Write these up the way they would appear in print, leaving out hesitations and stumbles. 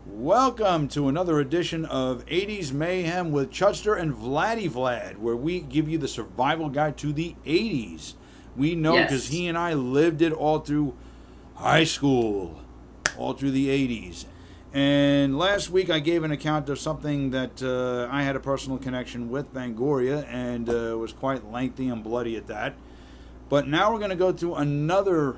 Welcome to another edition of 80s Mayhem with Chudster and Vladdy-Vlad, where we give you the survival guide to the 80s. We know because he and I lived it all through high school, all through the 80s. And last week I gave an account of something that I had a personal connection with, Fangoria, and it was quite lengthy and bloody at that. But now we're going to go to another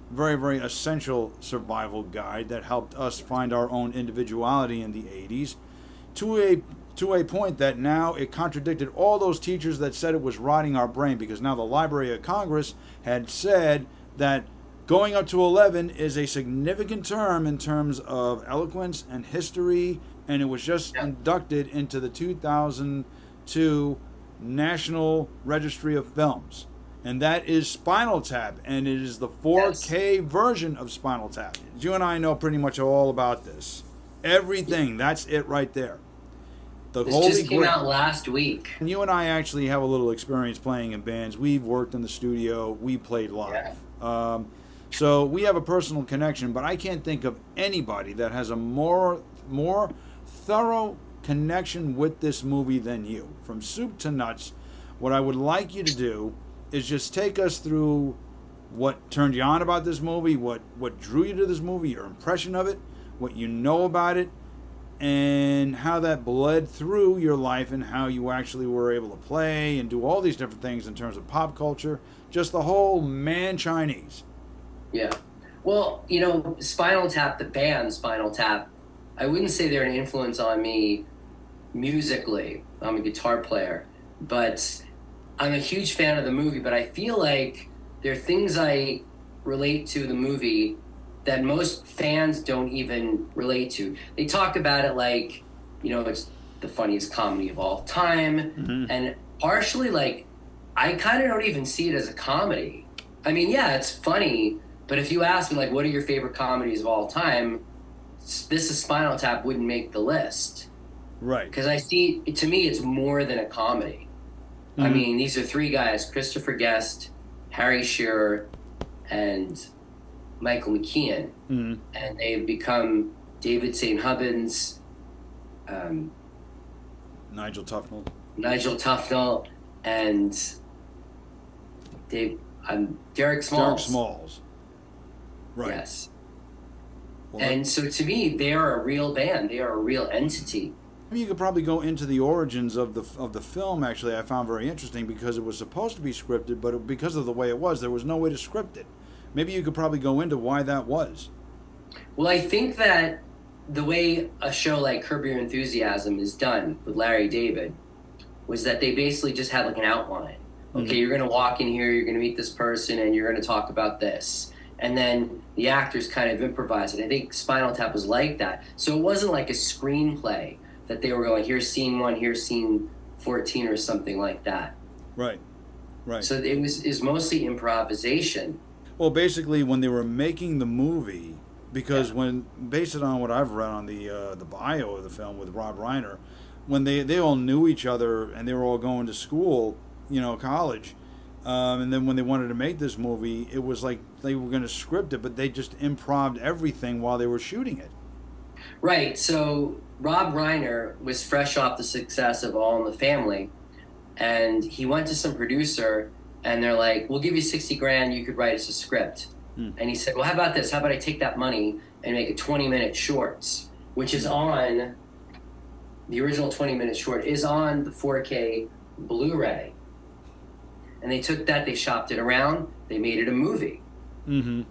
very, very essential survival guide that helped us find our own individuality in the 80s to a point that now it contradicted all those teachers that said it was rotting our brain, because now the Library of Congress had said that going up to 11 is a significant term in terms of eloquence and history, and it was just inducted into the 2002 National Registry of Films. And that is Spinal Tap, and it is the 4K version of Spinal Tap. You and I know pretty much all about this. Everything, that's it right there. This just came out last week. And you and I actually have a little experience playing in bands. We've worked in the studio. We played live. Yeah. So we have a personal connection, but I can't think of anybody that has a more thorough connection with this movie than you. From soup to nuts, what I would like you to do is just take us through what turned you on about this movie, what drew you to this movie, your impression of it, what you know about it, and how that bled through your life and how you actually were able to play and do all these different things in terms of pop culture, just the whole man-Chinese. Yeah. Well, you know, Spinal Tap, the band Spinal Tap, I wouldn't say they're an influence on me musically. I'm a guitar player, but I'm a huge fan of the movie, but I feel like there are things I relate to the movie that most fans don't even relate to. They talk about it like, you know, it's the funniest comedy of all time. Mm-hmm. And partially, like, I kind of don't even see it as a comedy. I mean, yeah, it's funny, but if you ask me, like, what are your favorite comedies of all time, This Is Spinal Tap wouldn't make the list. Right. Because to me, it's more than a comedy. Mm-hmm. I mean, these are three guys, Christopher Guest, Harry Shearer, and Michael McKean. Mm-hmm. And they've become David St. Hubbins, Nigel Tufnell, and Derek Smalls. Right. Yes. Well, and so to me, they are a real band. They are a real entity. You could probably go into the origins of the film. Actually, I found very interesting because it was supposed to be scripted, but because of the way it was, there was no way to script it. Maybe you could probably go into why that was. Well, I think that the way a show like Curb Your Enthusiasm is done with Larry David was that they basically just had like an outline. Okay, mm-hmm. You're going to walk in here, you're going to meet this person, and you're going to talk about this. And then the actors kind of improvise it. I think Spinal Tap was like that. So it wasn't like a screenplay that they were going, here's scene 1, here's scene 14 or something like that. Right. So it was mostly improvisation. Well, basically, when they were making the movie, because when, based on what I've read on the bio of the film with Rob Reiner, when they all knew each other and they were all going to school, you know, college, and then when they wanted to make this movie, it was like they were going to script it, but they just improvised everything while they were shooting it. Right, so Rob Reiner was fresh off the success of All in the Family, and he went to some producer, and they're like, we'll give you $60,000, you could write us a script. And he said, well, how about this? How about I take that money and make it 20-minute shorts, which is on, the original 20-minute short is on the 4K Blu-ray. And they took that, they shopped it around, they made it a movie. Mm-hmm.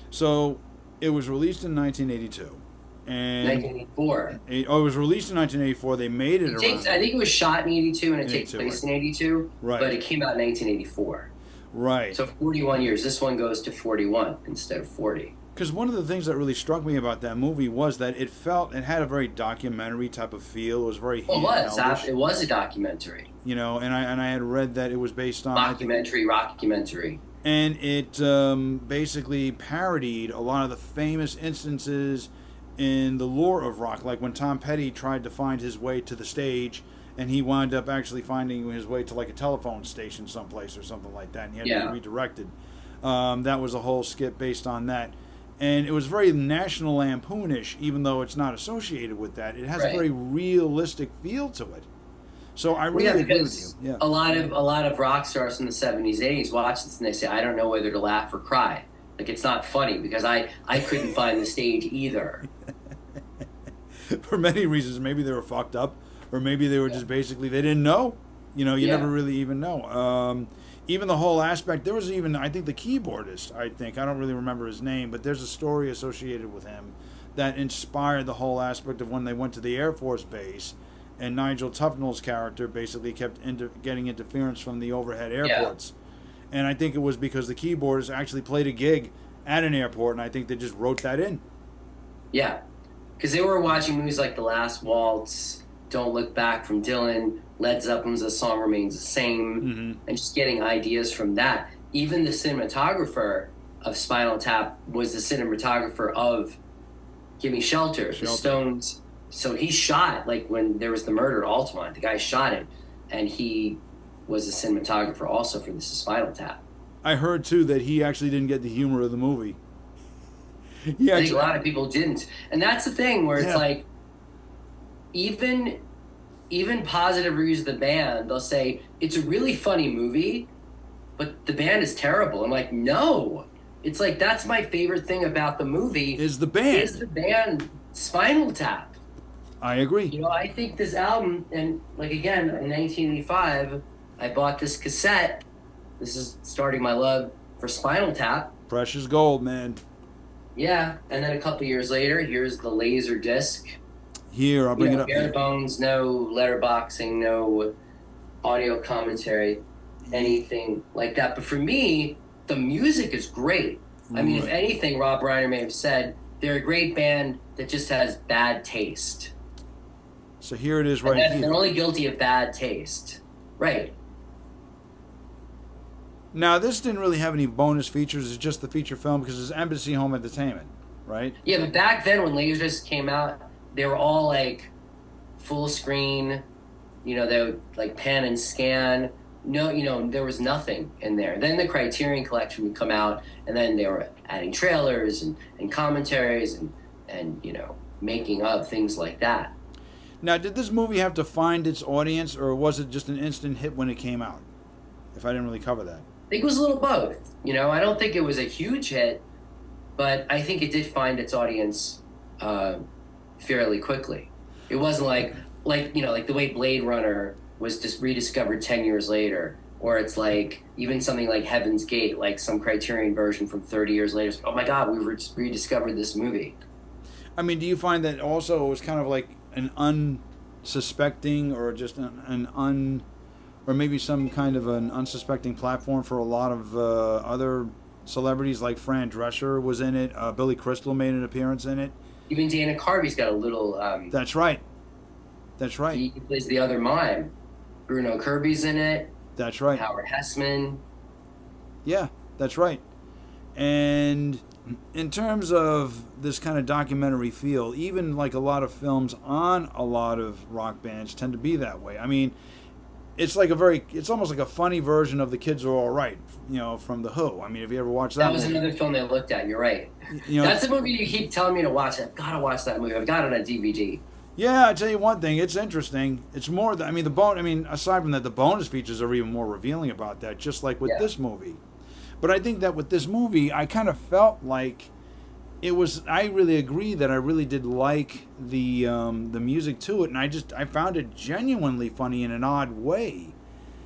So it was released in 1982. And 1984. It was released in 1984. They made it around. I think it was shot in 82 and it takes place in 82. Right. But it came out in 1984. Right. So 41 years. This one goes to 41 instead of 40. Because one of the things that really struck me about that movie was that it had a very documentary type of feel. It was very handheldish. It was a documentary. You know, and I had read that it was based on rockumentary. And it basically parodied a lot of the famous instances in the lore of rock, like when Tom Petty tried to find his way to the stage, and he wound up actually finding his way to like a telephone station someplace or something like that, and he had to be redirected. That was a whole skit based on that. And it was very National Lampoonish, even though it's not associated with that. It has a very realistic feel to it. So I really agree with you. Yeah. A lot of rock stars from the 70s, 80s watch this and they say, I don't know whether to laugh or cry. Like, it's not funny because I couldn't find the stage either. For many reasons. Maybe they were fucked up, or maybe they were just basically, they didn't know. You know, you never really even know. Even the whole aspect, there was even, I think, the keyboardist, I don't really remember his name, but there's a story associated with him that inspired the whole aspect of when they went to the Air Force Base, and Nigel Tufnell's character basically kept getting interference from the overhead airports. Yeah. And I think it was because the keyboardist actually played a gig at an airport, and I think they just wrote that in. Yeah, because they were watching movies like The Last Waltz, Don't Look Back from Dylan, Led Zeppelin's The Song Remains the Same, and just getting ideas from that. Even the cinematographer of Spinal Tap was the cinematographer of Gimme Shelter, the Stones. So he shot, like, when there was the murder at Altamont, the guy shot it, and he was the cinematographer also for This Is Spinal Tap. I heard, too, that he actually didn't get the humor of the movie. I think a lot of people didn't. And that's the thing where it's like, even positive reviews of the band, they'll say, it's a really funny movie, but the band is terrible. I'm like, no. It's like, that's my favorite thing about the movie. Is the band. Is the band Spinal Tap. I agree. You know, I think this album, and like, again, in 1985, I bought this cassette. This is starting my love for Spinal Tap. Precious gold, man. Yeah, and then a couple years later, here's the LaserDisc. Here, I'll bring it up. Bare bones, no letterboxing, no audio commentary, anything like that. But for me, the music is great. I mean, if anything, Rob Reiner may have said, they're a great band that just has bad taste. So here it is right here. They're only guilty of bad taste. Right. Now, this didn't really have any bonus features. It's just the feature film because it's Embassy Home Entertainment, right? Yeah, but back then when LaserDisc came out, they were all like full screen. You know, they would like pan and scan. No, you know, there was nothing in there. Then the Criterion Collection would come out, and then they were adding trailers and commentaries and, you know, making of things like that. Now, did this movie have to find its audience, or was it just an instant hit when it came out? If I didn't really cover that. I think it was a little both. You know, I don't think it was a huge hit, but I think it did find its audience fairly quickly. It wasn't like you know, like the way Blade Runner was just rediscovered 10 years later, or it's like even something like Heaven's Gate, like some Criterion version from 30 years later. Oh my God, we've rediscovered this movie. I mean, do you find that also it was kind of like an unsuspecting, or just or maybe some kind of an unsuspecting platform for a lot of other celebrities, like Fran Drescher was in it, Billy Crystal made an appearance in it. Even Dana Carvey's got a little... That's right. That's right. He plays the other mime. Bruno Kirby's in it. That's right. Howard Hessman. Yeah, that's right. And in terms of this kind of documentary feel, even like a lot of films on a lot of rock bands tend to be that way. I mean, it's almost like a funny version of The Kids Are All Right, you know, from The Who. I mean, have you ever watched that? That was another film they looked at. You're right. You know, that's a movie you keep telling me to watch. I've got to watch that movie. I've got it on DVD. Yeah, I tell you one thing, it's interesting. It's more, aside from that, the bonus features are even more revealing about that, just like with this movie. But I think that with this movie, I kind of felt like it was. I really agree that I really did like the music to it, and I found it genuinely funny in an odd way.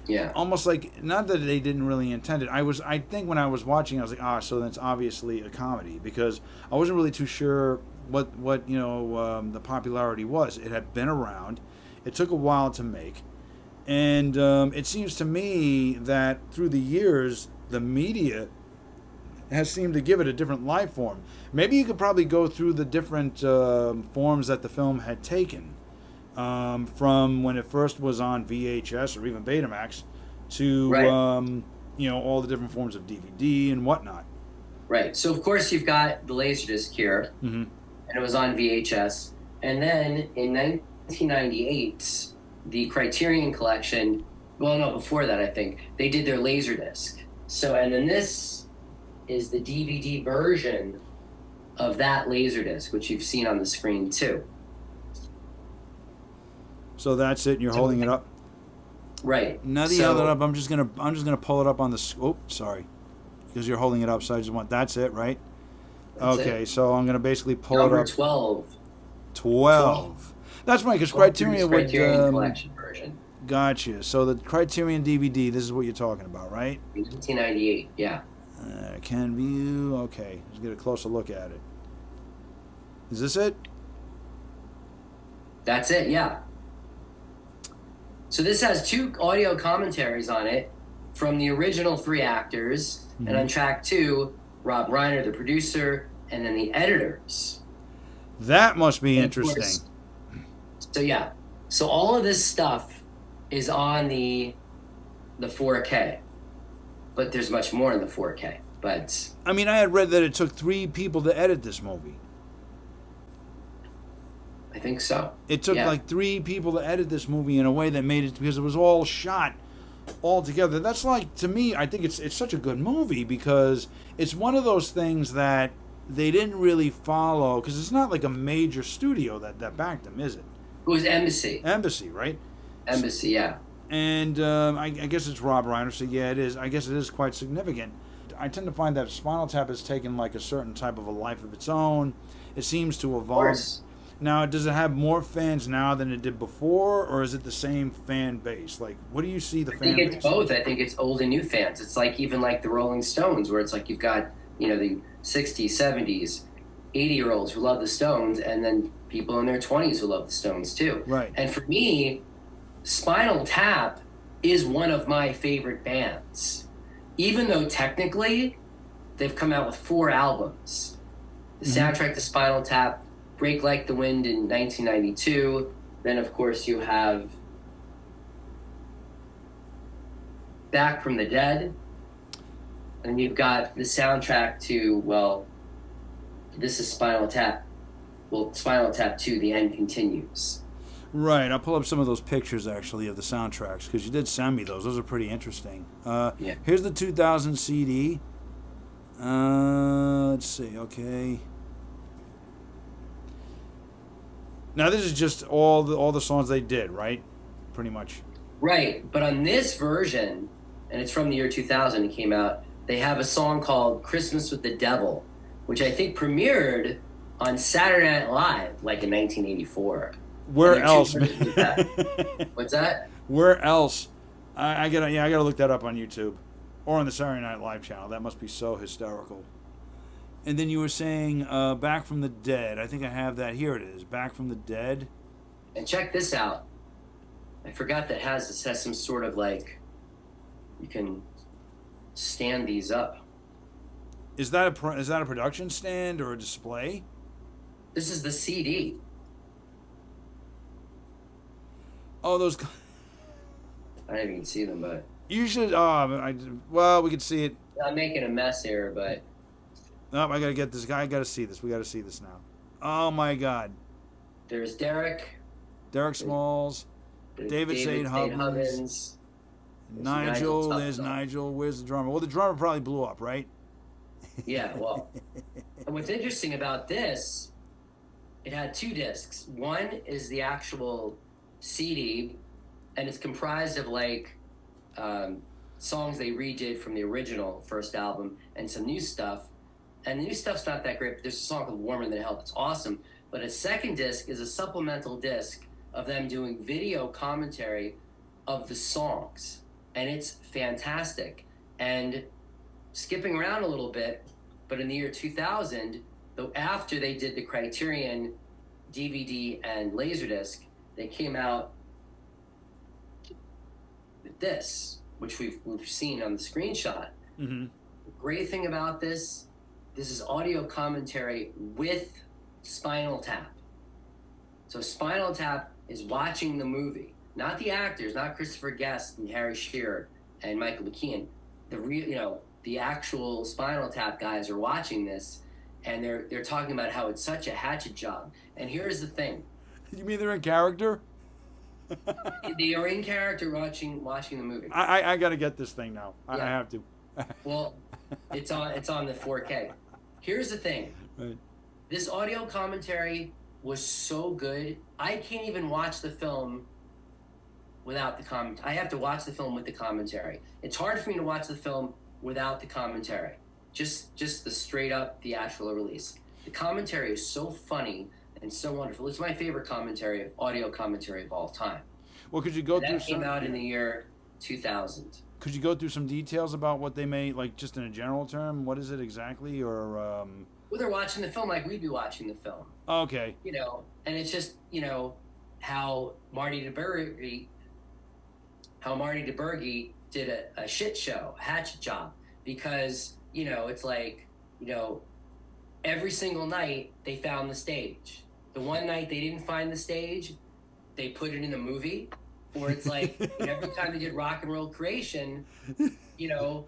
Yeah. Almost like, not that they didn't really intend it. I think when I was watching, I was like, so that's obviously a comedy, because I wasn't really too sure what the popularity was. It had been around. It took a while to make, and it seems to me that through the years, the media has seemed to give it a different life form. Maybe you could probably go through the different forms that the film had taken, from when it first was on VHS or even Betamax to all the different forms of DVD and whatnot. Right. So of course you've got the LaserDisc here, and it was on VHS, and then in 1998, the Criterion Collection. Well, no, before that, I think they did their LaserDisc. So, and then this is the DVD version of that LaserDisc, which you've seen on the screen too. So that's it. And you're holding it up. Right. Now that you held it up, I'm just gonna pull it up on the. Oh, sorry, because you're holding it up. So I just want. That's it, right? That's okay. it. So I'm gonna basically pull Number it up. 12. 12. That's right, because Criterion would. Criterion Collection version. Gotcha. So the Criterion DVD. This is what you're talking about, right? 1998. Yeah. Can view. Okay. Let's get a closer look at it. Is this it? That's it. Yeah. So this has 2 audio commentaries on it from the original 3 actors, and on track 2, Rob Reiner, the producer, and then the editors. That must be interesting. So yeah, so all of this stuff is on the 4K, but there's much more in the 4K. But I mean, I had read that it took 3 people to edit this movie. I think so. It took like 3 people to edit this movie in a way that made it, because it was all shot all together. That's like, to me, I think it's such a good movie because it's one of those things that they didn't really follow, because it's not like a major studio that backed them, is it? It was Embassy. Embassy, right? Embassy, yeah. And I guess it's Rob Reiner, so yeah, it is. I guess it is quite significant. I tend to find that Spinal Tap has taken like a certain type of a life of its own. It seems to evolve. Of course. Now, does it have more fans now than it did before, or is it the same fan base? Like, what do you see the fan base? I think it's both. I think it's old and new fans. It's like even like the Rolling Stones, where it's like you've got, the 60s, 70s, 80-year-olds who love the Stones, and then people in their 20s who love the Stones too. Right. And for me, Spinal Tap is one of my favorite bands. Even though technically they've come out with 4 albums. The soundtrack to Spinal Tap, Break Like the Wind in 1992. Then, of course, you have Back from the Dead. And you've got the soundtrack to, well, this is Spinal Tap. Well, Spinal Tap 2, The End Continues. Right. I'll pull up some of those pictures, actually, of the soundtracks, because you did send me those. Those are pretty interesting. Here's the 2000 CD. Let's see. Okay. Now, this is just all the songs they did, right? Pretty much. Right. But on this version, and it's from the year 2000, it came out, they have a song called Christmas with the Devil, which I think premiered on Saturday Night Live, like in 1984. Where else? What's that? Where else? I gotta look that up on YouTube or on the Saturday Night Live channel. That must be so hysterical. And then you were saying Back from the Dead. I think I have that. Here it is. Back from the Dead. And check this out. I forgot that it has some sort of like, you can stand these up. Is that a production stand or a display? This is the CD. Oh, those. I don't even see them, but You should. Well, we could see it. I'm making a mess here, but. Nope, I gotta get this guy. I gotta see this. We gotta see this now. Oh my God. There's Derek Smalls. David St. Hubbins. Nigel. There's Nigel. Where's the drummer? Well, the drummer probably blew up, right? Yeah, well. And what's interesting about this, it had 2 discs. One is the actual CD, and it's comprised of like songs they redid from the original first album and some new stuff. And the new stuff's not that great, but there's a song called Warmer Than Hell. It's awesome. But a second disc is a supplemental disc of them doing video commentary of the songs. And it's fantastic. And skipping around a little bit, but in the year 2000, though after they did the Criterion DVD and LaserDisc, they came out with this, which we've seen on the screenshot. Mm-hmm. The great thing about this is audio commentary with Spinal Tap. So Spinal Tap is watching the movie, not the actors, not Christopher Guest and Harry Shearer and Michael McKean. The actual Spinal Tap guys are watching this, and they're talking about how it's such a hatchet job. And here's the thing. You mean they're in character? They are in character watching the movie. I got to get this thing now. I have to. Well, it's on the 4K. Here's the thing. Right. This audio commentary was so good. I can't even watch the film without the comment. I have to watch the film with the commentary. It's hard for me to watch the film without the commentary. Just the straight up theatrical release. The commentary is so funny and so wonderful. It's my favorite audio commentary of all time. Well, could you go through that came out in the year 2000. Could you go through some details about what they made, like just in a general term? What is it exactly, or? Well, they're watching the film like we'd be watching the film. Okay. You know, and it's just, you know, how Marty DeBurgi did a shit show, a hatchet job, because, you know, it's like, you know, every single night they found the stage. The one night they didn't find the stage, they put it in a movie. Or it's like, you know, every time they did Rock and Roll Creation, you know,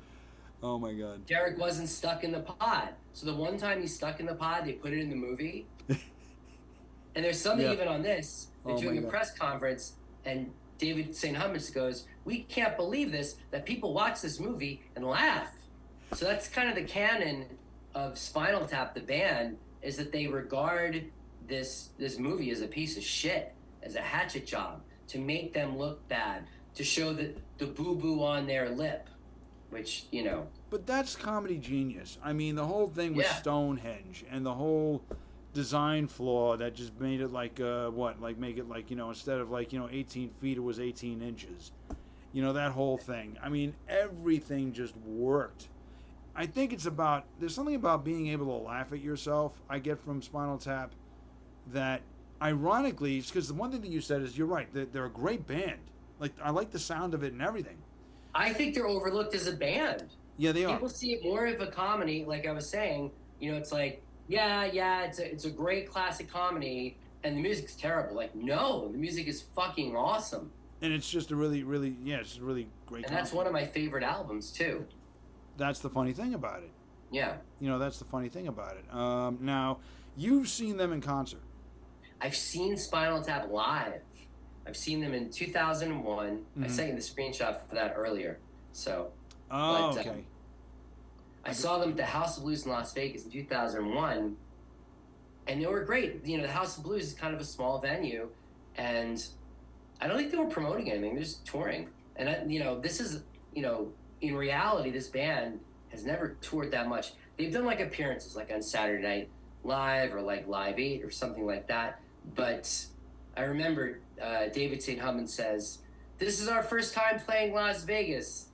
oh my God, Derek wasn't stuck in the pod. So the one time he's stuck in the pod, they put it in the movie. And there's something even on this. They're doing a press conference, and David St. Hummus goes, "We can't believe this, that people watch this movie and laugh." So that's kind of the canon of Spinal Tap, the band, is that they regard this movie as a piece of shit, as a hatchet job, to make them look bad, to show the boo-boo on their lip, which, you know. But that's comedy genius. I mean, the whole thing with Stonehenge and the whole design flaw that just made it like, make it like, you know, instead of like, you know, 18 feet, it was 18 inches. You know, that whole thing. I mean, everything just worked. I think there's something about being able to laugh at yourself, I get from Spinal Tap, that ironically, it's because the one thing that you said is, you're right, they're a great band. Like, I like the sound of it and everything. I think they're overlooked as a band. Yeah, they are. People see it more of a comedy, like I was saying. You know, it's like, it's a great classic comedy, and the music's terrible. Like, no, the music is fucking awesome. And it's just a really, really, it's a really great And that's one of my favorite albums, too. That's the funny thing about it. Yeah. You know, that's the funny thing about it. Now, you've seen them in concert. I've seen Spinal Tap live. I've seen them in 2001. Mm-hmm. I sent you the screenshot for that earlier. So. Okay. I saw them at the House of Blues in Las Vegas in 2001, and they were great. You know, the House of Blues is kind of a small venue, and I don't think they were promoting anything. They're just touring. And, you know, this is, you know, in reality, this band has never toured that much. They've done, like, appearances, like on Saturday Night Live or, like, Live 8 or something like that. But I remember David St. Humman says, "This is our first time playing Las Vegas."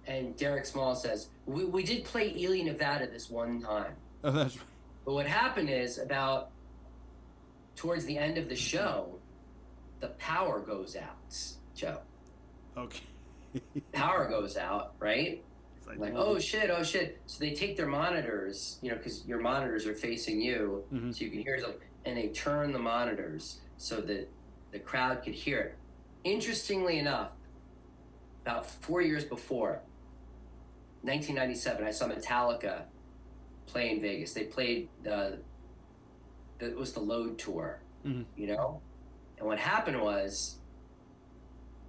And Derek Small says, we did play Ely, Nevada this one time. Oh, that's right. But what happened is, about towards the end of the show, the power goes out, Joe. Okay. Power goes out, right? Like, oh shit. So they take their monitors, you know, because your monitors are facing you, mm-hmm. so you can hear something, and they turn the monitors so that the crowd could hear it. Interestingly enough, about 4 years before, 1997, I saw Metallica play in Vegas. They played it was the Load tour, mm-hmm. you know? And what happened was,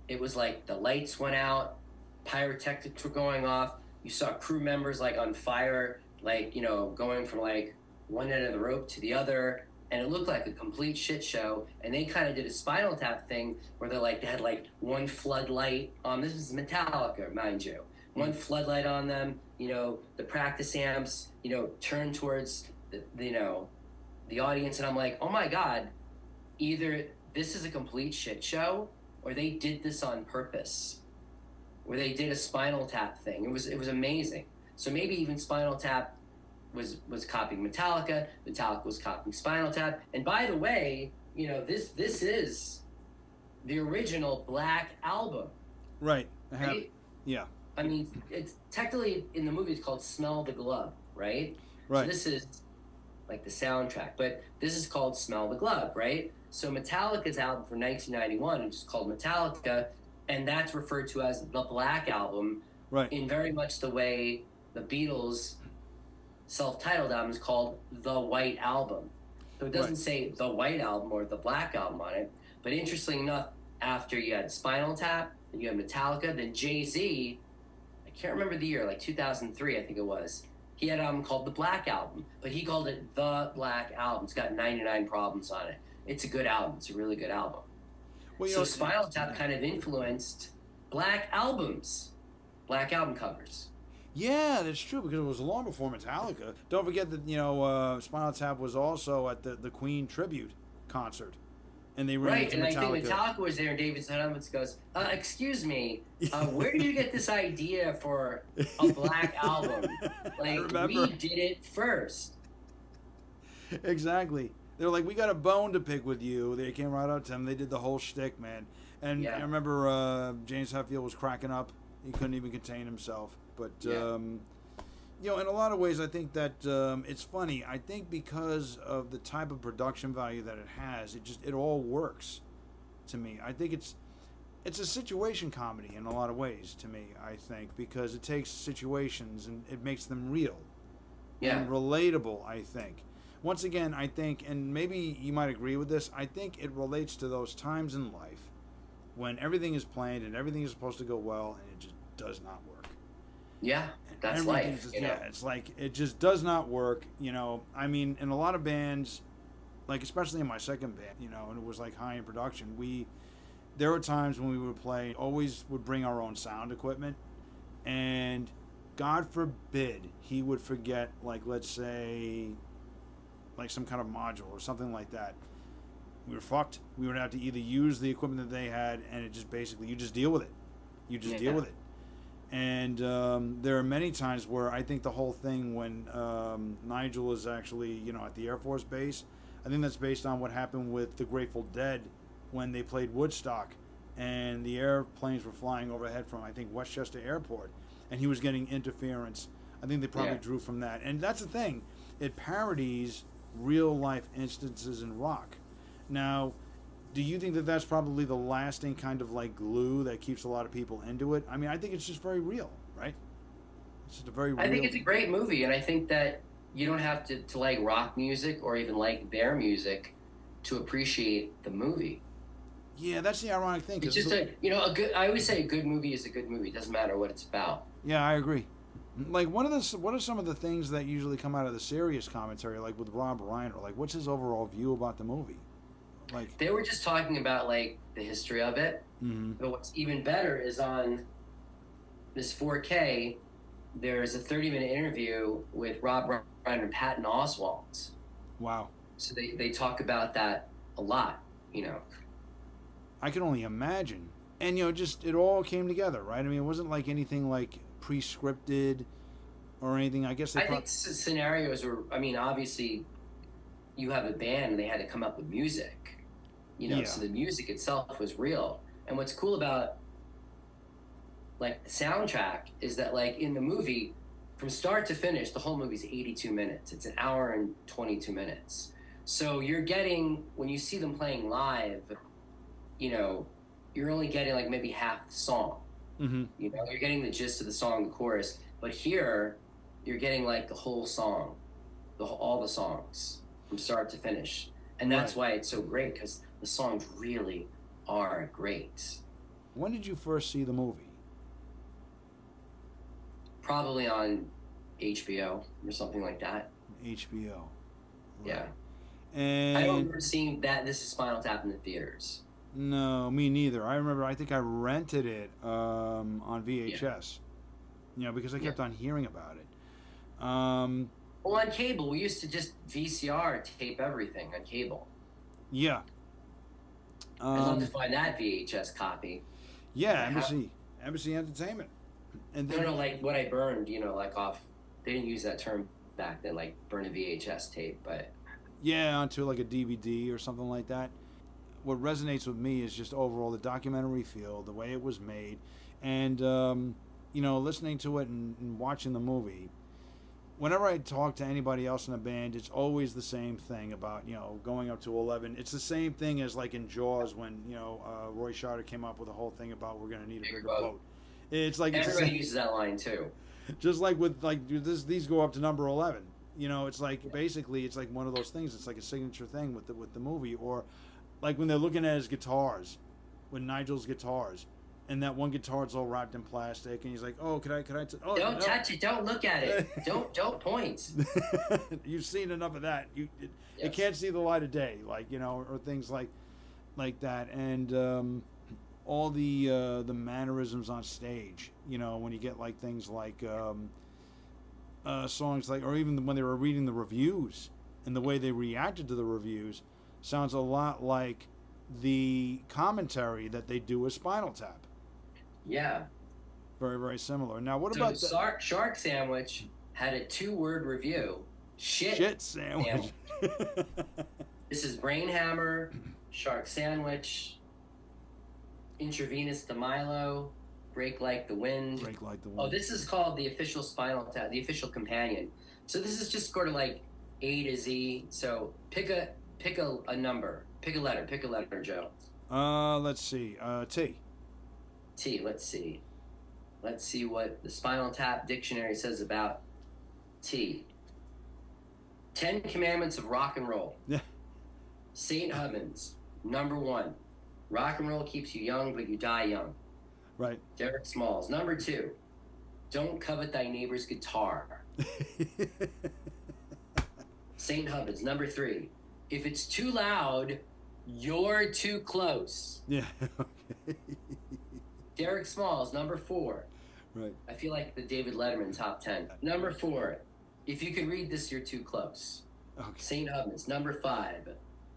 it was like the lights went out, pyrotechnics were going off, you saw crew members like on fire, like, you know, going from like one end of the rope to the other, and it looked like a complete shit show. And they kind of did a Spinal Tap thing where they had like one floodlight on. This is Metallica, mind you. One floodlight on them, you know, the practice amps, you know, turned towards the audience. And I'm like, oh my God, either this is a complete shit show or they did this on purpose, where they did a Spinal Tap thing. It was amazing. So maybe even Spinal Tap was copying Metallica was copying Spinal Tap. And by the way, you know, this is the original Black album. Right. Right? Yeah. I mean, it's technically in the movie it's called Smell the Glove, right? Right. So this is like the soundtrack, but this is called Smell the Glove, right? So Metallica's album from 1991 is just called Metallica, and that's referred to as the Black Album, right? In very much the way the Beatles' self-titled album is called The White Album. So it doesn't say The White Album or The Black Album on it, but interestingly enough, after you had Spinal Tap, and you had Metallica, then Jay-Z, I can't remember the year, like 2003, I think it was, He had an album called The Black Album, but he called it The Black Album. It's got 99 problems on it. It's a good album. It's a really good album. Well, so Spinal Tap kind of influenced black albums, black album covers. Yeah, that's true, because it was long before Metallica. Don't forget that, Spinal Tap was also at the Queen tribute concert. And they right, and Metallica. I think Metallica was there, and David Sedgwick goes, excuse me, where did you get this idea for a black album? Like, we did it first. Exactly. They're like, we got a bone to pick with you. They came right up to him. They did the whole shtick, man. And I remember James Hetfield was cracking up. He couldn't even contain himself. But, in a lot of ways, I think that it's funny. I think because of the type of production value that it has, it all works to me. I think it's a situation comedy in a lot of ways to me, I think, because it takes situations and it makes them real and relatable, I think. Once again, I think, and maybe you might agree with this, I think it relates to those times in life when everything is planned and everything is supposed to go well and it just does not work. Yeah, that's life. It's like it just does not work. I mean, in a lot of bands, like especially in my second band, and it was like high in production. There were times when we would play, always would bring our own sound equipment, and God forbid he would forget, like let's say, like some kind of module or something like that. We were fucked. We would have to either use the equipment that they had, and it just basically you just deal with it. You just deal with it. And there are many times where I think the whole thing when Nigel is actually, at the Air Force Base, I think that's based on what happened with the Grateful Dead when they played Woodstock and the airplanes were flying overhead from, I think, Westchester Airport, and he was getting interference. I think they probably drew from that. And that's the thing. It parodies real-life instances in rock. Now, do you think that that's probably the lasting kind of like glue that keeps a lot of people into it? I mean, I think it's just very real, right? It's just a very real... I think it's a great movie, and I think that you don't have to like rock music or even like their music to appreciate the movie. Yeah, that's the ironic thing. It's just I always say a good movie is a good movie. It doesn't matter what it's about. Yeah, I agree. Like, what are some of the things that usually come out of the serious commentary, like with Rob Reiner? Like, what's his overall view about the movie? Like, they were just talking about like the history of it. Mm-hmm. But what's even better is on this 4K, there's a 30-minute interview with Rob Reiner and Patton Oswalt. Wow. So they talk about that a lot, I can only imagine. And, just it all came together, right? I mean, it wasn't like anything like pre-scripted or anything. I guess I think scenarios were, obviously you have a band and they had to come up with music. So the music itself was real. And what's cool about like the soundtrack is that like in the movie, from start to finish, the whole movie's 82 minutes. It's an hour and 22 minutes. So you're getting, when you see them playing live, you're only getting like maybe half the song. Mm-hmm. You're getting the gist of the song, the chorus. But here, you're getting like the whole song, all the songs from start to finish. And that's why it's so great, because the songs really are great. When did you first see the movie? Probably on HBO or something like that. HBO. Right. Yeah. And I don't remember seeing This is Spinal Tap in the theaters. No, me neither. I think I rented it on VHS. Because I kept on hearing about it. Well, on cable, we used to just VCR tape everything on cable. Yeah. I'd love to find that VHS copy. Yeah, Embassy Entertainment. And then, like what I burned, like off. They didn't use that term back then, like burn a VHS tape, but. Yeah, onto like a DVD or something like that. What resonates with me is just overall the documentary feel, the way it was made, and listening to it and watching the movie. Whenever I talk to anybody else in a band, it's always the same thing about, going up to 11. It's the same thing as like in Jaws when, Roy Scheider came up with the whole thing about we're going to need a bigger boat. It's like everybody uses that line too. Just like with like these go up to number 11. It's like basically it's like one of those things. It's like a signature thing with the movie, or like when they're looking at his guitars, when Nigel's guitars, and that one guitar's all wrapped in plastic, and he's like, "Oh, could I? Oh, Don't no. touch it. Don't look at it. Don't point." You've seen enough of that. It can't see the light of day, like, or things like that, and all the mannerisms on stage. When you get like things like songs like, or even when they were reading the reviews and the way they reacted to the reviews, sounds a lot like the commentary that they do with Spinal Tap. Yeah. Very, very similar. Now, what about the Shark Sandwich had a 2-word review. Shit sandwich. This is Brain Hammer, Shark Sandwich, Intravenous to Milo, Break Like the Wind. Break Like the Wind. Oh, this is called the official Spinal Tap, the official companion. So this is just sort of like A to Z. So pick a number. Pick a letter, Joe. Let's see. T. T, let's see. Let's see what the Spinal Tap Dictionary says about T. 10 Commandments of Rock and Roll. Yeah. St. Hubman's, number 1. Rock and roll keeps you young, but you die young. Right. Derek Smalls, number 2. Don't covet thy neighbor's guitar. St. Hubman's, number 3. If it's too loud, you're too close. Yeah. Okay. Derek Smalls, number 4. Right. I feel like the David Letterman top 10. Number 4. If you can read this, you're too close. Okay. St. Hubman's, number 5.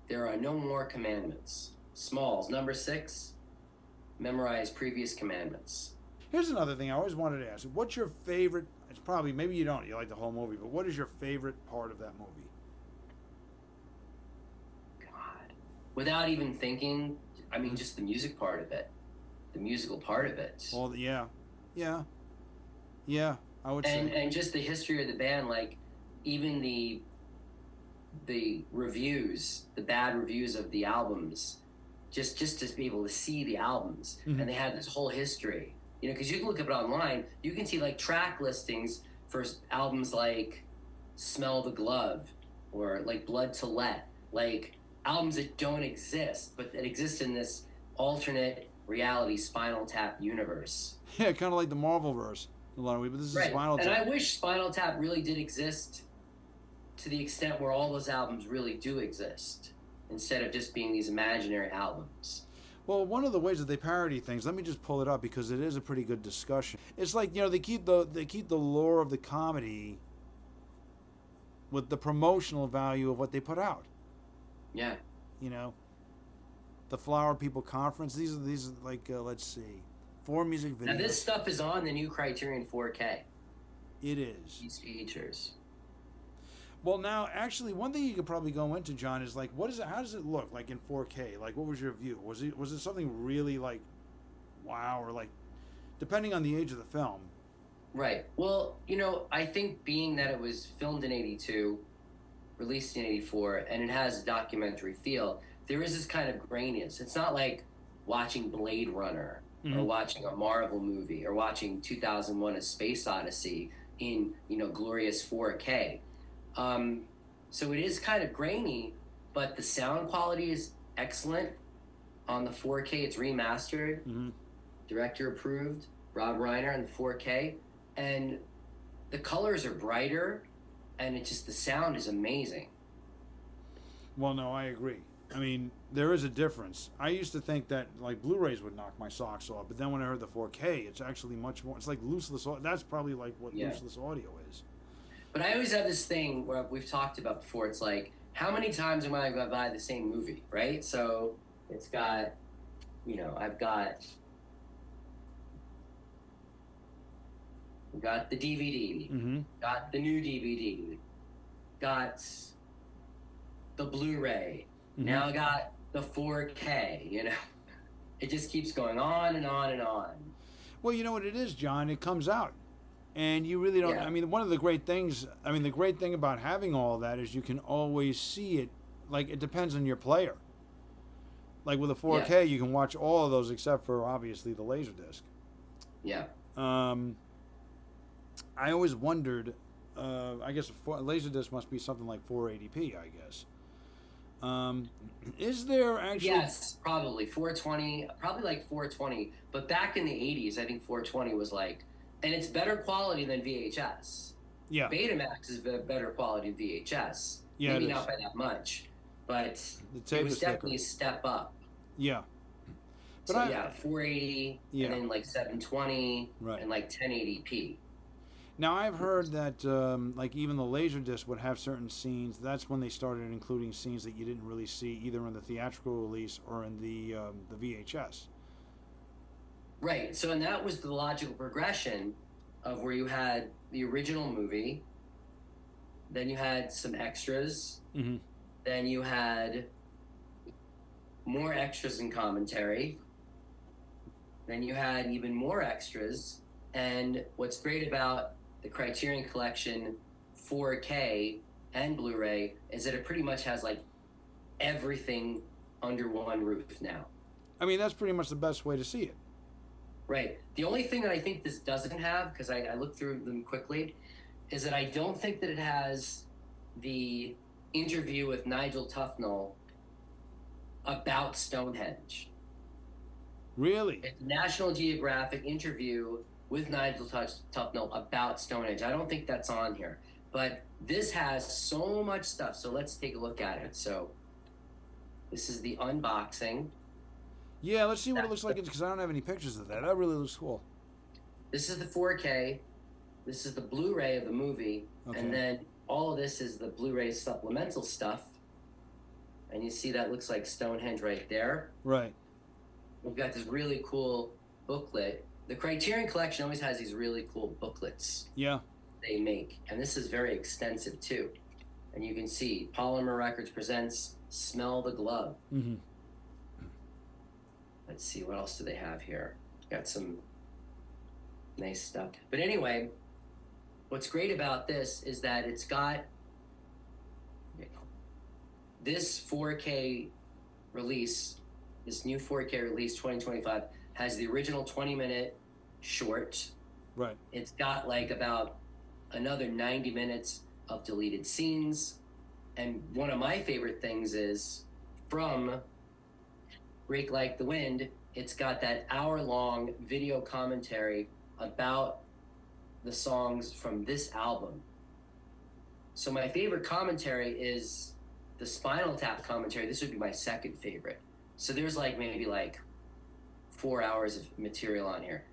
There are no more commandments. Smalls, number 6. Memorize previous commandments. Here's another thing I always wanted to ask. What's your favorite? It's probably, maybe you don't. You like the whole movie, but what is your favorite part of that movie? God. Without even thinking, I mean, just the music part of it. The musical part of it. Well, yeah, I would say. And just the history of the band, like even the reviews, the bad reviews of the albums, just to be able to see the albums, and they had this whole history, because you can look up it online. You can see like track listings for albums like Smell the Glove or like Blood to Let, like albums that don't exist, but that exist in this alternate reality Spinal Tap universe. Yeah, kind of like the Marvelverse in a lot of ways, but this is Spinal Tap. And I wish Spinal Tap really did exist to the extent where all those albums really do exist, instead of just being these imaginary albums. Well, one of the ways that they parody things, let me just pull it up because it is a pretty good discussion. It's like, they keep the lore of the comedy with the promotional value of what they put out. Yeah. The Flower People Conference. These are like, let's see, 4 music videos. Now this stuff is on the new Criterion 4K. It is. These features. Well, now, actually, one thing you could probably go into, John, is like, what is it? How does it look like in 4K? Like, what was your view? Was it something really like, wow, or like, depending on the age of the film? Right. Well, I think being that it was filmed in '82, released in '84, and it has a documentary feel, there is this kind of graininess. It's not like watching Blade Runner or watching a Marvel movie or watching 2001: A Space Odyssey in glorious 4K. So it is kind of grainy, but the sound quality is excellent on the 4K. It's remastered, director approved, Rob Reiner on the 4K, and the colors are brighter, and the sound is amazing. Well, no, I agree. I mean, there is a difference. I used to think that like Blu-rays would knock my socks off, but then when I heard the 4K, it's actually much more. It's like looseless. That's probably like what looseless audio is. But I always have this thing where we've talked about before. It's like, how many times am I going to buy the same movie, right? So it's got, I've got the DVD, got the new DVD, got the Blu-ray. Now I got the 4K, It just keeps going on and on and on. Well, you know what it is, John? It comes out. And you really don't, I mean, one of the great things, the great thing about having all of that is you can always see it. Like, it depends on your player. Like with a 4K, you can watch all of those except for, obviously, the LaserDisc. Yeah. I always wondered, I guess a LaserDisc must be something like 480p, I guess. Is there actually? Yes, probably 420, probably like 420. But back in the 80s, I think 420 was like, and it's better quality than VHS. Yeah. Betamax is better quality than VHS. Yeah, maybe not by that much, but the tape it was is definitely thicker. a step up. Yeah. But so yeah, 480, and then like 720, right, and like 1080p. Now I've heard that like even the LaserDisc would have certain scenes. That's when they started including scenes that you didn't really see either in the theatrical release or in the VHS. Right. So, and that was the logical progression of where you had the original movie, then you had some extras, then you had more extras and commentary, then you had even more extras. And what's great about the Criterion Collection 4K and Blu-ray is that it pretty much has like everything under one roof now. I mean, that's pretty much the best way to see it. Right. The only thing that I think this doesn't have, because I looked through them quickly, is that I don't think that it has the interview with Nigel Tufnell about Stonehenge. Really? It's a National Geographic interview with Nigel Tufnell about Stonehenge. I don't think that's on here. But this has so much stuff, so let's take a look at it. So this is the unboxing. Yeah, let's see what it looks like, because I don't have any pictures of that. That really looks cool. This is the 4K. This is the Blu-ray of the movie. Okay. And then all of this is the Blu-ray supplemental stuff. And you see that looks like Stonehenge right there. Right. We've got this really cool booklet. The Criterion Collection always has these really cool booklets. Yeah. They make. And this is very extensive, too. And you can see Polymer Records presents Smell the Glove. Let's see, what else do they have here? Got some nice stuff. But anyway, what's great about this is that it's got this 4K release, this new 4K release 2025 has the original 20-minute short. Right. It's got like about another 90 minutes of deleted scenes. And one of my favorite things is from Rake Like the Wind, it's got that hour-long video commentary about the songs from this album. So my favorite commentary is the Spinal Tap commentary. This would be my second favorite. So there's like maybe like 4 hours of material on here.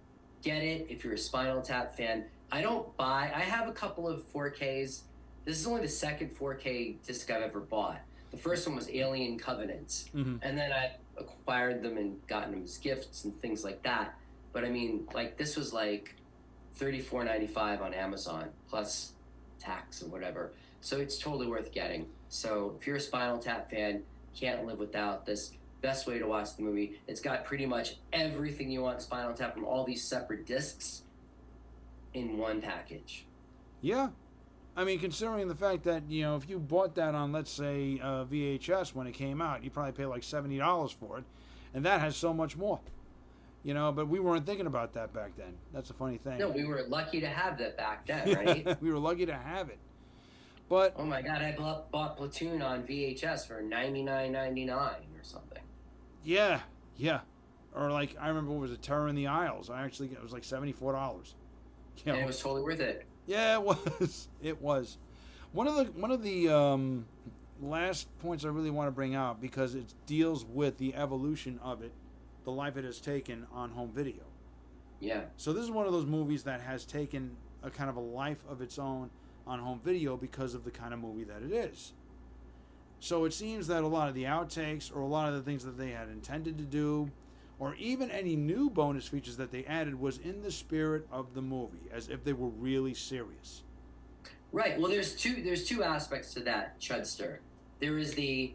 Get it if you're a Spinal Tap fan. I have a couple of 4Ks. This is only the second 4K disc I've ever bought. The first one was Alien Covenant. And then I acquired them and gotten them as gifts and things like that. But I mean, like this was like $34.95 on Amazon plus tax or whatever. So it's totally worth getting. So if you're a Spinal Tap fan, can't live without this. Best way to watch the movie. It's got pretty much everything you want Spinal Tap from all these separate discs in one package. Yeah. I mean, considering the fact that, you know, if you bought that on, let's say, VHS when it came out, you probably pay like $70 for it. And that has so much more. You know, but we weren't thinking about that back then. That's a funny thing. No, we were lucky to have that back then, right? We were lucky to have it. But oh my God, I bought Platoon on VHS for $99.99 or something. Yeah, yeah. Or like, I remember what was it, Terror in the Isles. It was like $74. You know? And it was totally worth it. Yeah, it was. It was. One of the last points I really want to bring out, because it deals with the evolution of it, the life it has taken on home video. Yeah. So this is one of those movies that has taken a kind of a life of its own on home video because of the kind of movie that it is. So it seems that a lot of the outtakes or a lot of the things that they had intended to do, or even any new bonus features that they added, was in the spirit of the movie, as if they were really serious. Right. Well, there's two aspects to that, Chudster. There is the,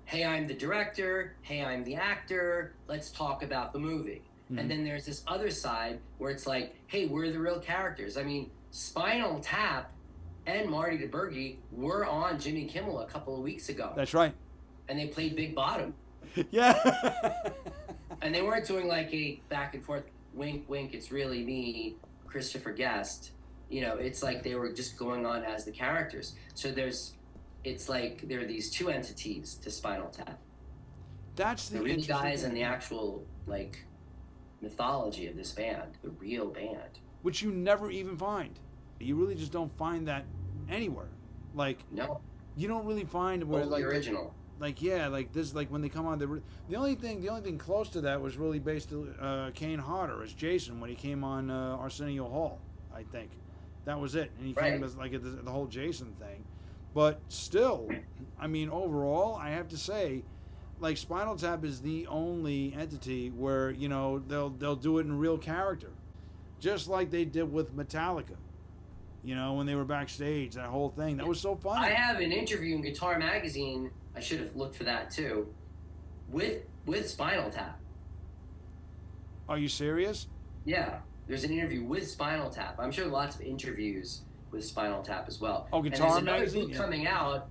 hey, I'm the director, hey, I'm the actor, let's talk about the movie. And then there's this other side where it's like, hey, we're the real characters. I mean, Spinal Tap and Marty DeBurgi were on Jimmy Kimmel a couple of weeks ago. That's right. And they played Big Bottom. Yeah. And they weren't doing like a back and forth, wink, wink, it's really me, Christopher Guest. You know, it's like they were just going on as the characters. So there's it's like there are these two entities to Spinal Tap. That's the real guys and the actual like mythology of this band, the real band, which you never even find. You really just don't find that anywhere. Like no, you don't really find where totally original. Like this, like when they come on, the only thing close to that was really based Kane Hodder as Jason when he came on Arsenio Hall. I think that was it, and he came as like the whole Jason thing. But still, I mean, overall, I have to say, like Spinal Tap is the only entity where they'll do it in real character, just like they did with Metallica. When they were backstage, that whole thing that was so funny. I have an interview in Guitar Magazine. I should have looked for that too, with Spinal Tap. Are you serious? Yeah, there's an interview with Spinal Tap. I'm sure lots of interviews with Spinal Tap as well. Oh, Guitar Magazine book coming out.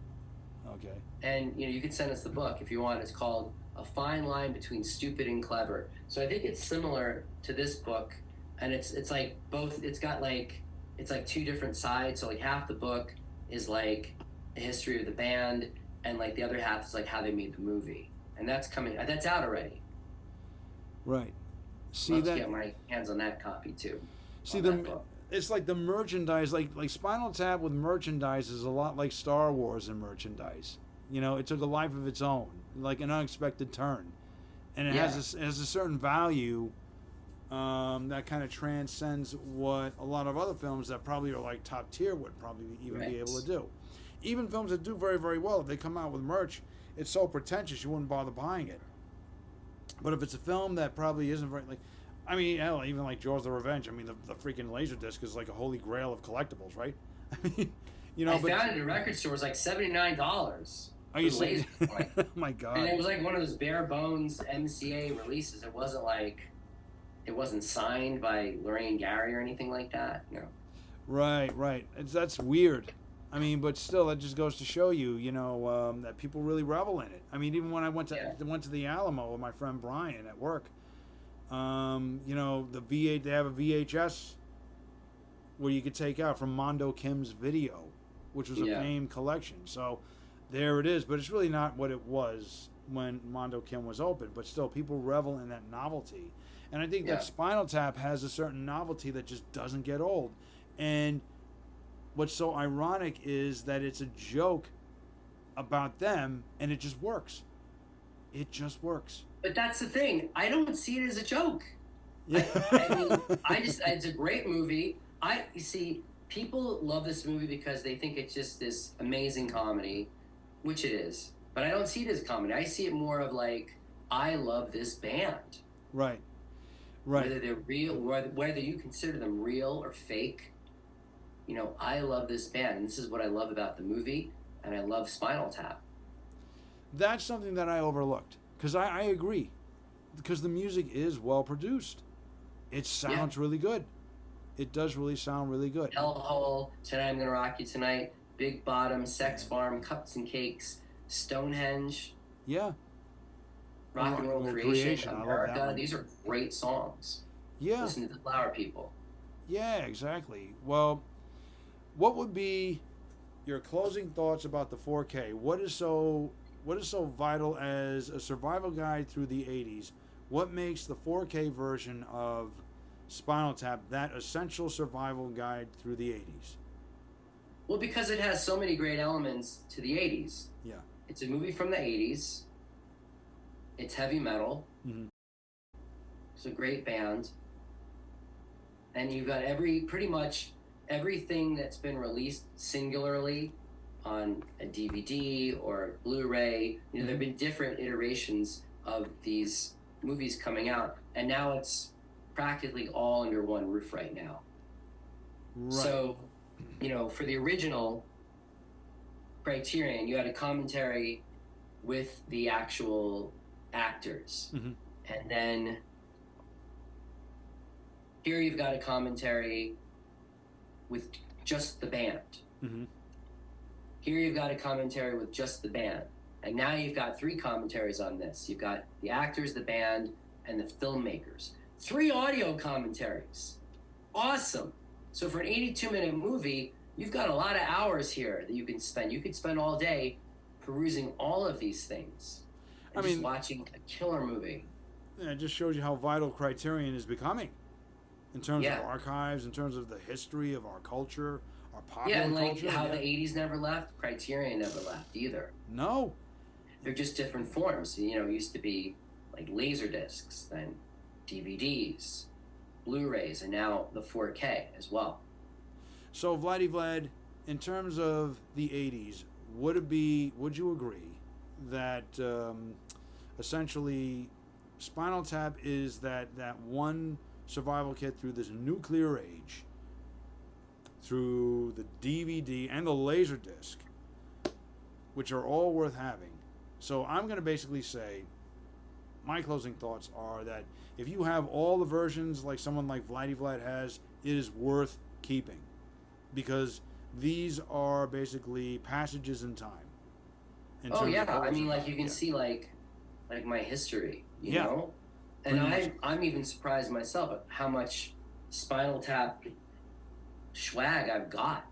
Okay. And you can send us the book if you want. It's called A Fine Line Between Stupid and Clever. So I think it's similar to this book, and it's like both. It's got like it's like two different sides. So like half the book is like a history of the band, and like the other half is like how they made the movie. And that's coming. That's out already. Right. See Let's get my hands on that copy too. See it's like the merchandise, like Spinal Tap with merchandise is a lot like Star Wars and merchandise. It took a life of its own, like an unexpected turn, and it has a certain value that kind of transcends what a lot of other films that probably are like top tier would probably even be able to do. Even films that do very, very well, if they come out with merch, it's so pretentious you wouldn't bother buying it. But if it's a film that probably isn't very, like, I mean, hell, even like Jaws the Revenge, I mean, the freaking LaserDisc is like a holy grail of collectibles, right? I mean, I found it at a record store. It was like $79. Are you saying? Oh my God. And it was like one of those bare bones MCA releases. It wasn't signed by Lorraine Gary or anything like that. No. Right. That's weird. I mean, but still, that just goes to show you, that people really revel in it. I mean, even when I went to the Alamo with my friend Brian at work, the V8, they have a VHS where you could take out from Mondo Kim's video, which was a famed collection. So there it is, but it's really not what it was when Mondo Kim was open. But still, people revel in that novelty, and I think that Spinal Tap has a certain novelty that just doesn't get old. And what's so ironic is that it's a joke about them, and it just works. It just works. But that's the thing. I don't see it as a joke. Yeah. It's a great movie. You see, people love this movie because they think it's just this amazing comedy, which it is. But I don't see it as a comedy. I see it more of like, I love this band. Right. Whether they're real, whether you consider them real or fake, I love this band, and this is what I love about the movie, and I love Spinal Tap. That's something that I overlooked, because I agree, because the music is well produced. It sounds really good. It does really sound really good. Hellhole, Tonight I'm Gonna Rock You Tonight, Big Bottom, Sex Farm, Cups and Cakes, Stonehenge. Yeah. Rock and Roll Creation, America. These are great songs. Yeah. Listen to the Flower People. Yeah, exactly. Well, what would be your closing thoughts about the 4K? What is so vital as a survival guide through the 80s? What makes the 4K version of Spinal Tap that essential survival guide through the 80s? Well, because it has so many great elements to the 80s. Yeah. It's a movie from the 80s. It's heavy metal. Mm-hmm. It's a great band. And you've got pretty much everything that's been released singularly on a DVD or Blu-ray. There have been different iterations of these movies coming out, and now it's practically all under one roof right now. Right. So, for the original Criterion, you had a commentary with the actual actors. Mm-hmm. And then here you've got a commentary with just the band. Mm-hmm. Here you've got a commentary with just the band. And now you've got 3 commentaries on this. You've got the actors, the band, and the filmmakers. 3 audio commentaries. Awesome. So for an 82-minute movie, you've got a lot of hours here that you can spend. You could spend all day perusing all of these things and just watching a killer movie. Yeah, it just shows you how vital Criterion is becoming in terms of archives, in terms of the history of our culture, our popular and culture. How the 80s never left, Criterion never left either. No. They're just different forms. You know, it used to be like LaserDiscs, then DVDs, Blu-rays, and now the 4K as well. So, Vlady-Vlad, in terms of the 80s, would you agree that essentially Spinal Tap is that one survival kit through this nuclear age, through the DVD and the LaserDisc, which are all worth having? So I'm going to basically say, my closing thoughts are that if you have all the versions like someone like Vladdy-Vlad has, it is worth keeping, because these are basically passages in time. Oh yeah, I mean, like you can see like my history, you know, and I'm even surprised myself at how much Spinal Tap swag I've got,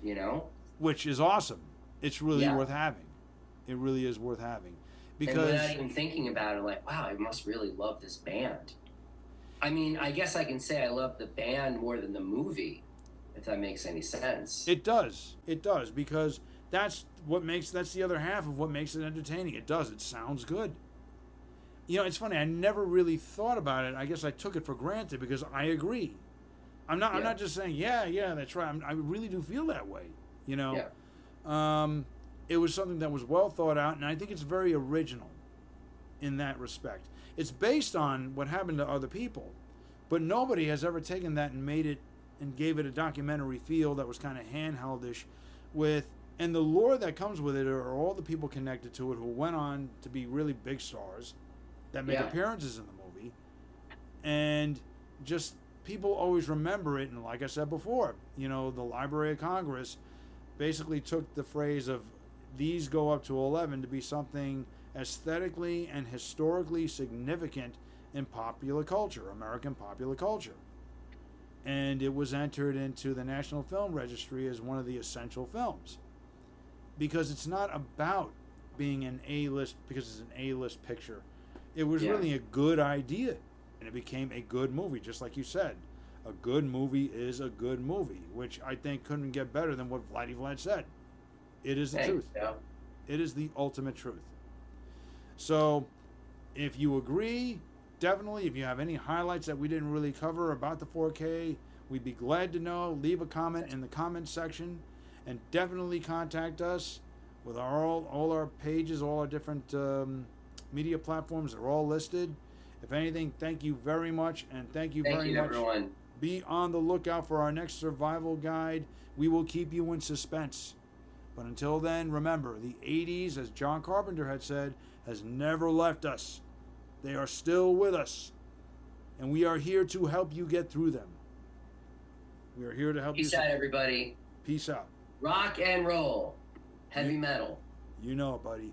you know, which is awesome. It's really worth having. It really is worth having, because and without even thinking about it, like, wow, I must really love this band. I mean, I guess I can say I love the band more than the movie, if that makes any sense. It does, because that's the other half of what makes it entertaining. It sounds good. You know, it's funny, I never really thought about it. I guess I took it for granted because I agree. I'm not just saying, yeah, that's right. I really do feel that way, you know. Yeah. It was something that was well thought out, and I think it's very original in that respect. It's based on what happened to other people, but nobody has ever taken that and made it and gave it a documentary feel that was kind of handheldish and the lore that comes with it are all the people connected to it who went on to be really big stars that make appearances in the movie, and just people always remember it. And like I said before, you know, the Library of Congress basically took the phrase of these go up to 11 to be something aesthetically and historically significant in popular culture, American popular culture. And it was entered into the National Film Registry as one of the essential films. Because it's not about being an A-list, because it's an A-list picture. It was really a good idea, and it became a good movie, just like you said. A good movie is a good movie, which I think couldn't get better than what Vlady-Vlad said. It is the truth. Yeah. It is the ultimate truth. So, if you agree, definitely, if you have any highlights that we didn't really cover about the 4K, we'd be glad to know. Leave a comment in the comment section, and definitely contact us with all our pages, all our different media platforms are all listed. If anything, thank you very much, and thank you very much, everyone. Be on the lookout for our next survival guide. We will keep you in suspense. But until then, remember, the 80s, as John Carpenter had said, has never left us. They are still with us. And we are here to help you get through them. We are here to help you. Peace out, everybody. Peace out. Rock and roll. Heavy metal. You know it, buddy.